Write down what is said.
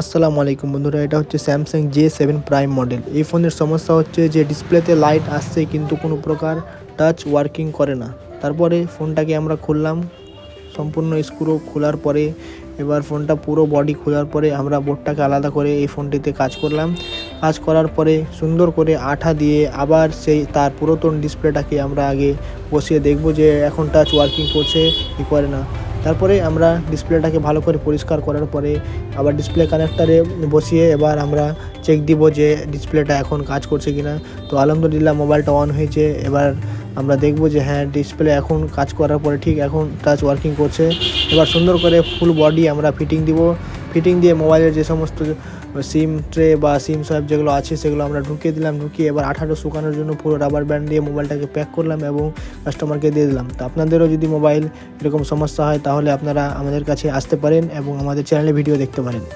আসসালামু আলাইকুম বন্ধুরা, এটা হচ্ছে স্যামসাং J7 প্রাইম মডেল। এই ফোনের সমস্যা হচ্ছে যে ডিসপ্লেতে লাইট আসছে কিন্তু কোনো প্রকার টাচ ওয়ার্কিং করে না। তারপরে ফোনটাকে আমরা খুললাম, সম্পূর্ণ স্ক্রু খোলার পরে এবার ফোনটা পুরো বডি খোলার পরে আমরা বোর্ডটাকে আলাদা করে এই ফোনটিতে কাজ করলাম। কাজ করার পরে সুন্দর করে আঠা দিয়ে আবার সেই তার পুরাতন ডিসপ্লেটাকে আমরা আগে বসিয়ে দেখব যে এখন টাচ ওয়ার্কিং করছে কি করে না। তারপরে আমরা ডিসপ্লেটাকে ভালো করে পরিষ্কার করার পরে আবার ডিসপ্লে কানেক্টারে বসিয়ে এবার আমরা চেক দিব যে ডিসপ্লেটা এখন কাজ করছে কিনা। তো আলহামদুলিল্লাহ মোবাইলটা অন হয়েছে। এবার আমরা দেখব যে হ্যাঁ, ডিসপ্লে এখন কাজ করার পরে ঠিক এখন টাচ ওয়ার্কিং করছে। এবার সুন্দর করে ফুল বডি আমরা ফিটিং দিব। ফিটিং দিয়ে মোবাইলের যে সমস্ত সিম ট্রে বা সিম সোয়াইপ যেগুলো আছে সেগুলো আমরা ঢুকিয়ে দিলাম। ঢুকিয়ে এবার আঠাটা শুকানোর জন্য পুরো রাবার ব্যান্ড দিয়ে মোবাইলটাকে প্যাক করলাম এবং কাস্টমারকে দিয়ে দিলাম। তো আপনাদেরও যদি মোবাইল এরকম সমস্যা হয় তাহলে আপনারা আমাদের কাছে আসতে পারেন এবং আমাদের চ্যানেলে ভিডিও দেখতে পারেন।